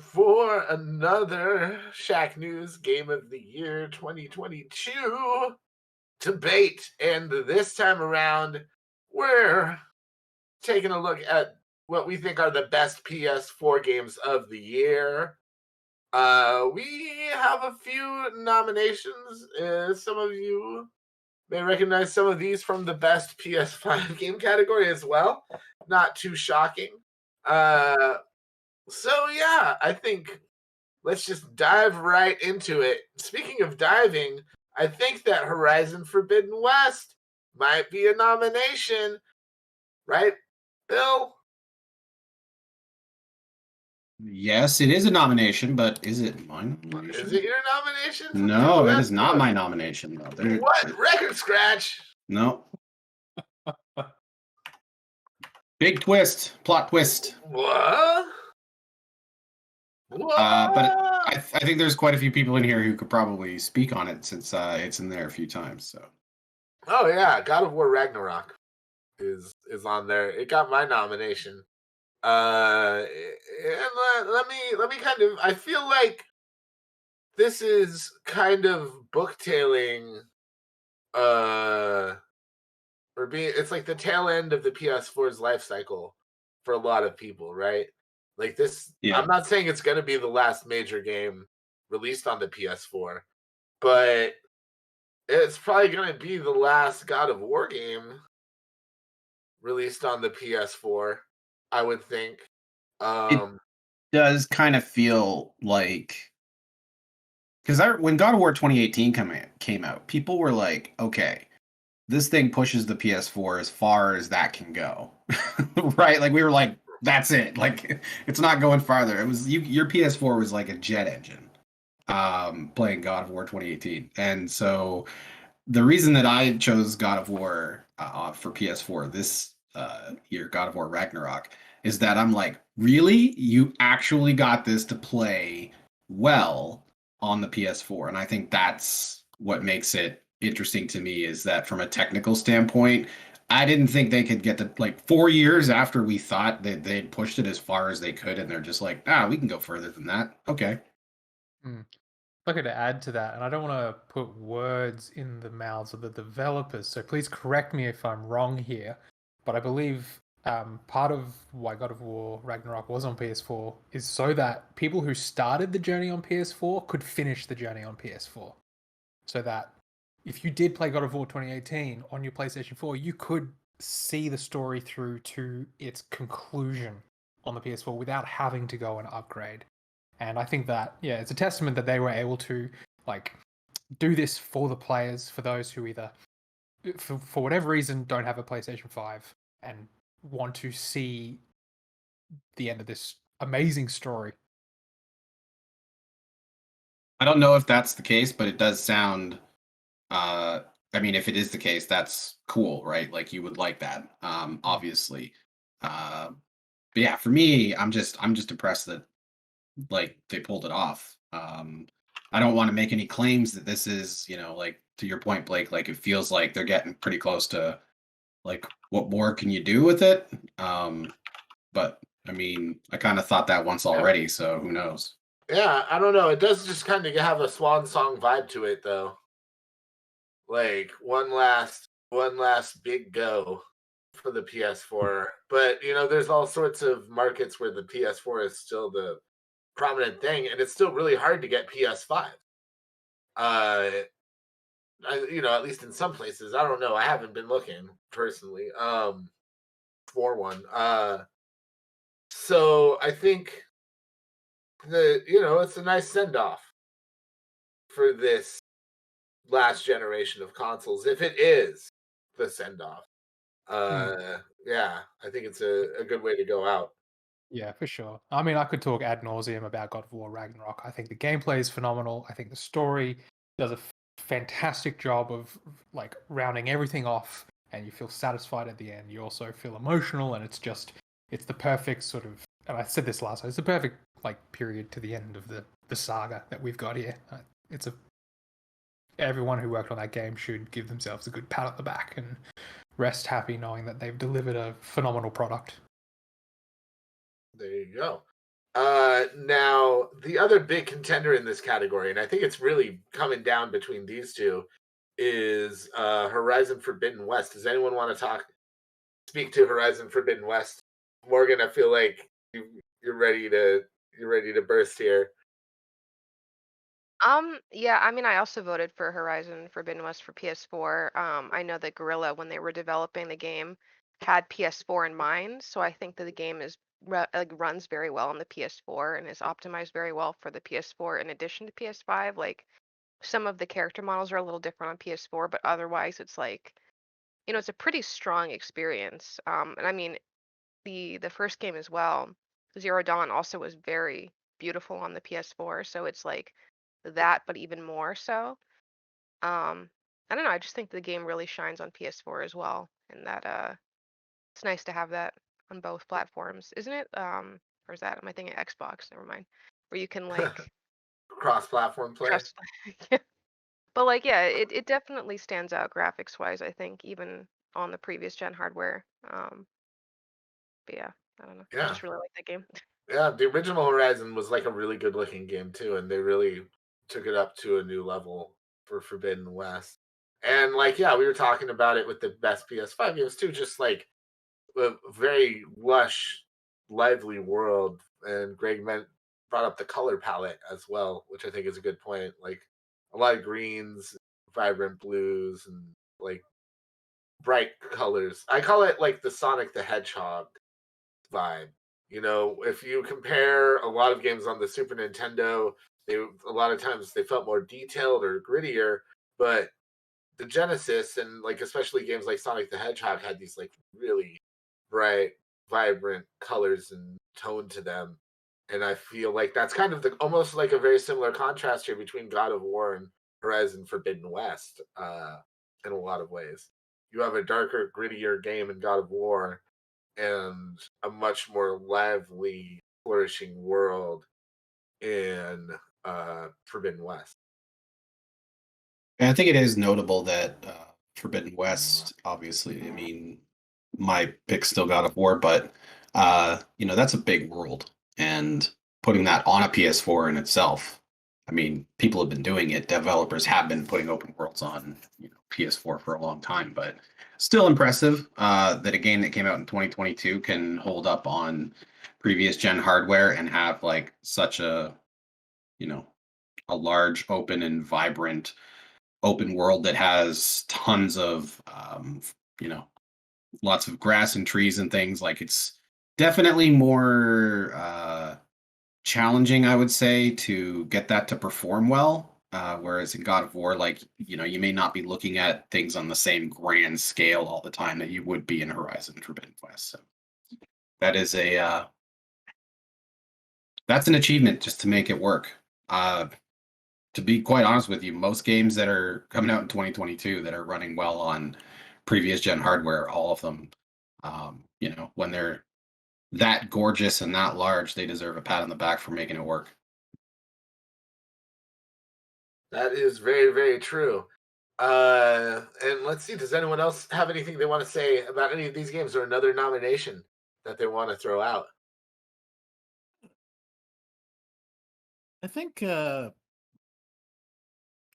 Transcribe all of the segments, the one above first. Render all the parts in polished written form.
for another Shacknews Game of the Year 2022 debate. And this time around, we're taking a look at what we think are the best PS4 games of the year. We have a few nominations. Some of you may recognize some of these from the best PS5 game category as well. Not too shocking. So yeah, I think let's just dive right into it. Speaking of diving, I think that Horizon Forbidden West might be a nomination, right, Bill? Yes, it is a nomination, but is it my nomination? Is it your nomination? No, it is not my nomination, though. What? Record scratch? No. Big twist, plot twist. What? What? But I think there's quite a few people in here who could probably speak on it since it's in there a few times. So. Oh yeah, God of War Ragnarok is on there. It got my nomination. And let me kind of. I feel like this is kind of booktailing, or being. It's like the tail end of the PS4's life cycle for a lot of people, right? Like this. Yeah. I'm not saying it's going to be the last major game released on the PS4, but it's probably going to be the last God of War game released on the PS4. I would think. It does kind of feel like, because when God of War 2018 came out, people were like, okay, this thing pushes the PS4 as far as that can go. Right? Like we were like, that's it. Like it's not going farther. It was your PS4 was like a jet engine playing God of War 2018. And so the reason that I chose God of War for PS4 this year, God of War Ragnarok, is that I'm like, really? You actually got this to play well on the PS4. And I think that's what makes it interesting to me, is that from a technical standpoint, I didn't think they could get to, like, 4 years after we thought that they'd pushed it as far as they could, and they're just like, we can go further than that. Okay. If I could add to that, and I don't want to put words in the mouths of the developers, so please correct me if I'm wrong here, but I believe part of why God of War Ragnarok was on PS4 is so that people who started the journey on PS4 could finish the journey on PS4. So that if you did play God of War 2018 on your PlayStation 4, you could see the story through to its conclusion on the PS4 without having to go and upgrade. And I think that, yeah, it's a testament that they were able to, like, do this for the players, for those who either, for whatever reason, don't have a PlayStation 5 and want to see the end of this amazing story. I don't know if that's the case, but it does sound, I mean, if it is the case, that's cool, right? Like, you would like that, obviously. But yeah, for me, I'm just impressed that, like, they pulled it off. I don't want to make any claims that this is, like, to your point, Blake, like, it feels like they're getting pretty close to, like, what more can you do with it? But I mean, I kind of thought that once already, so who knows? Yeah, I don't know. It does just kind of have a swan song vibe to it, though. Like one last big go for the PS4. But there's all sorts of markets where the PS4 is still the prominent thing, and it's still really hard to get PS5. At least in some places. I don't know. I haven't been looking personally for one. So I think that it's a nice send off for this last generation of consoles, if it is the send off. Yeah, I think it's a good way to go out. Yeah, for sure. I mean, I could talk ad nauseum about God of War Ragnarok. I think the gameplay is phenomenal. I think the story does a fantastic job of, like, rounding everything off, and you feel satisfied at the end. You also feel emotional, and it's the perfect sort of, and I said this last time, it's the perfect, like, period to the end of the saga that we've got here. Everyone who worked on that game should give themselves a good pat on the back and rest happy knowing that they've delivered a phenomenal product. There you go. Now the other big contender in this category, and I think it's really coming down between these two, is Horizon Forbidden West. Does anyone want to speak to Horizon Forbidden West? Morgan, I feel like you're ready to burst here. Yeah, I mean, I also voted for Horizon Forbidden West for PS4. I know that Guerrilla, when they were developing the game, had PS4 in mind, so I think that the game runs very well on the PS4 and is optimized very well for the PS4 in addition to PS5. Like some of the character models are a little different on PS4, but otherwise it's like, it's a pretty strong experience. And I mean, the first game as well, Zero Dawn also was very beautiful on the PS4, so it's like that, but even more so. Um, I don't know, I just think the game really shines on PS4 as well, and that it's nice to have that on both platforms, isn't it? Or is that am I thinking Xbox? Never mind. Where you can like Cross-platform play. trust, yeah. But like yeah, it definitely stands out graphics wise. I think even on the previous gen hardware. But yeah, I don't know. I Yeah. just really like that game. Yeah, the original Horizon was like a really good looking game too, and they really took it up to a new level for Forbidden West. And like, yeah, we were talking about it with the best PS5 games too, just like a very lush, lively world. And brought up the color palette as well, which I think is a good point. Like a lot of greens, vibrant blues, and like bright colors. I call it like the Sonic the Hedgehog vibe. If you compare a lot of games on the Super Nintendo, a lot of times they felt more detailed or grittier, but the Genesis and like especially games like Sonic the Hedgehog had these like really bright, vibrant colors and tone to them. And I feel like that's kind of almost like a very similar contrast here between God of War and Horizon Forbidden West, in a lot of ways. You have a darker, grittier game in God of War, and a much more lively, flourishing world in Forbidden West. And I think it is notable that Forbidden West, obviously, I mean, my pick's still God of War, but that's a big world, and putting that on a PS4 in itself. I mean, people have been doing it. Developers have been putting open worlds on PS4 for a long time, but still impressive that a game that came out in 2022 can hold up on previous gen hardware and have like such you know a large, open, and vibrant open world that has tons of you know lots of grass and trees and things. Like it's definitely more challenging, I would say, to get that to perform well. Whereas in God of War, like you may not be looking at things on the same grand scale all the time that you would be in Horizon Forbidden West. So that is that's an achievement just to make it work. To be quite honest with you, most games that are coming out in 2022 that are running well on previous gen hardware, all of them, when they're that gorgeous and that large, they deserve a pat on the back for making it work. That is very, very true. And let's see, does anyone else have anything they want to say about any of these games or another nomination that they want to throw out? I think the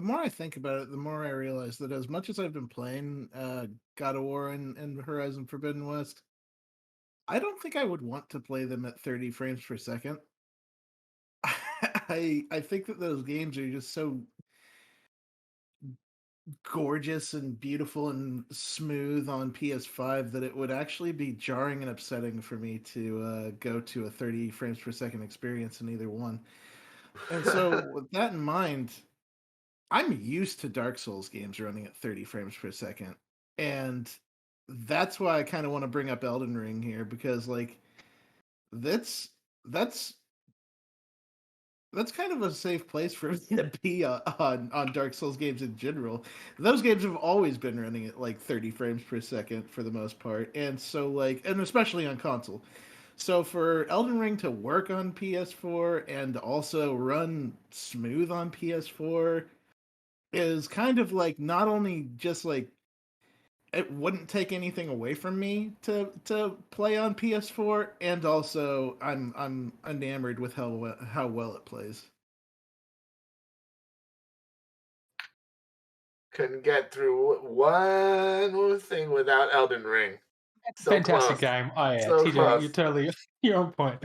more I think about it, the more I realize that as much as I've been playing God of War and Horizon Forbidden West, I don't think I would want to play them at 30 frames per second. I think that those games are just so gorgeous and beautiful and smooth on PS5 that it would actually be jarring and upsetting for me to go to a 30 frames per second experience in either one. And so, with that in mind, I'm used to Dark Souls games running at 30 frames per second. And that's why I kind of want to bring up Elden Ring here because like that's that's that's kind of a safe place for me to be on Dark Souls games in general. Those games have always been running at like 30 frames per second for the most part. And so and especially on console. So for Elden Ring to work on PS4 and also run smooth on PS4 is kind of like not only just like it wouldn't take anything away from me to play on PS4, and also I'm enamored with how well it plays. Couldn't get through one thing without Elden Ring. So Fantastic close. game. Oh yeah, So TJ, close. you're on point.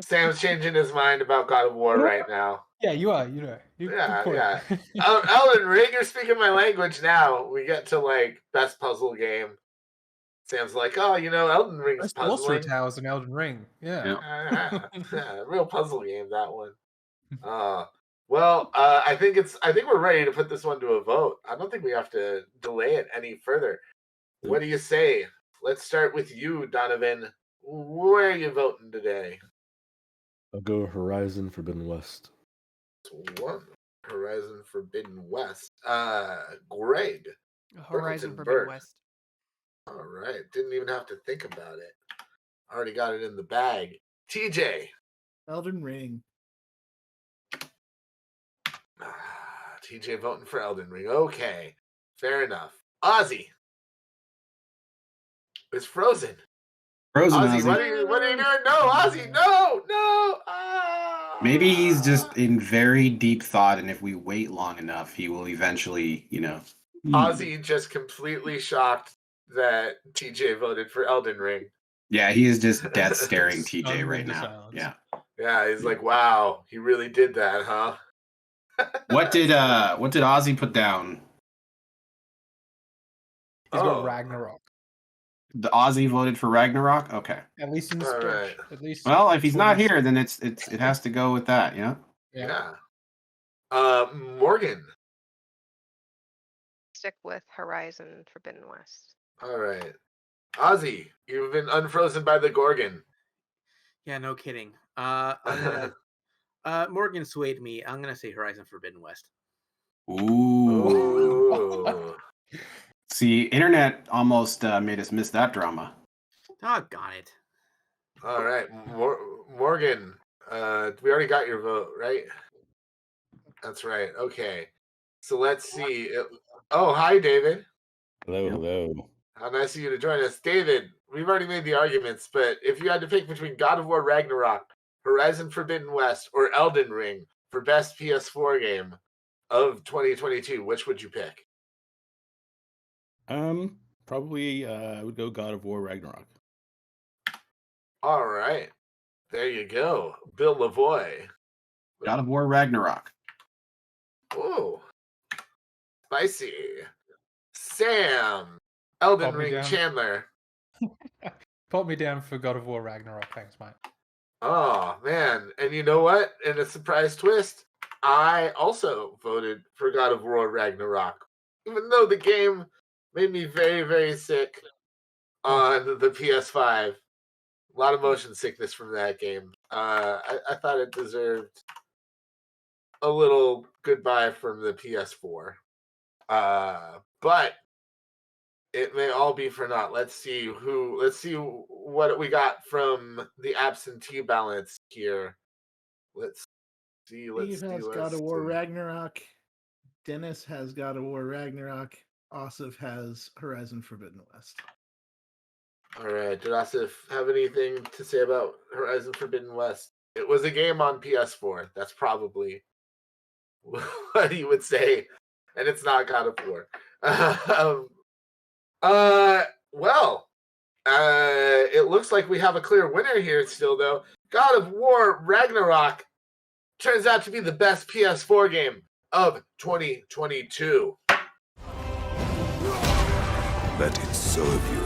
Sam's changing his mind about God of War right now. Yeah, you are. Good point. Yeah. Elden Ring, you're speaking my language now. We get to like best puzzle game. Sam's like, oh, Elden Ring's Best Sorcery puzzling. Towers and Elden Ring. Yeah. Real puzzle game, that one. Well, I think we're ready to put this one to a vote. I don't think we have to delay it any further. What do you say? Let's start with you, Donovan. Where are you voting today? I'll go Horizon Forbidden West. One Horizon Forbidden West. Greg. Horizon Burlington Forbidden Burke. West. All right. Didn't even have to think about it. Already got it in the bag. TJ. Elden Ring. TJ voting for Elden Ring. Okay. Fair enough. Ozzy. It's Frozen. Ozzy, what are you doing? No, Ozzy, no. Maybe he's just in very deep thought, and if we wait long enough, he will eventually, Ozzy just completely shocked that TJ voted for Elden Ring. Yeah, he is just death staring TJ right now. Silence. Yeah. Yeah, he's like, wow, he really did that, huh? What did Ozzy put down? He's got Ragnarok. The Ozzy voted for Ragnarok? Okay. At least in the speech. Right. At least. Well, if he's not here, then it has to go with that, yeah? Yeah. Morgan. Stick with Horizon Forbidden West. All right. Ozzy, you've been unfrozen by the Gorgon. Yeah, no kidding. Morgan swayed me. I'm gonna say Horizon Forbidden West. Ooh. See, internet almost made us miss that drama. Doggone it. All right. Morgan, we already got your vote, right? That's right. Okay. So let's see. Oh, hi, David. Hello. How nice of you to join us. David, we've already made the arguments, but if you had to pick between God of War Ragnarok, Horizon Forbidden West, or Elden Ring for best PS4 game of 2022, which would you pick? Probably I would go God of War Ragnarok. All right. There you go. Bill Lavoie. God of War Ragnarok. Oh. Spicy. Sam. Elden Ring Chandler. Put me down for God of War Ragnarok. Thanks, mate. Oh, man. And you know what? In a surprise twist, I also voted for God of War Ragnarok. Even though the game made me very, very sick on the PS5. A lot of motion sickness from that game. I thought it deserved a little goodbye from the PS4. But it may all be for naught. Let's see what we got from the absentee balance here. Let's see. Steve has God of War Ragnarok. Dennis has God of War Ragnarok. Asif has Horizon Forbidden West. All right. Did Asif have anything to say about Horizon Forbidden West? It was a game on PS4. That's probably what he would say. And it's not God of War. It looks like we have a clear winner here still, though. God of War Ragnarok turns out to be the best PS4 game of 2022. Let it serve you.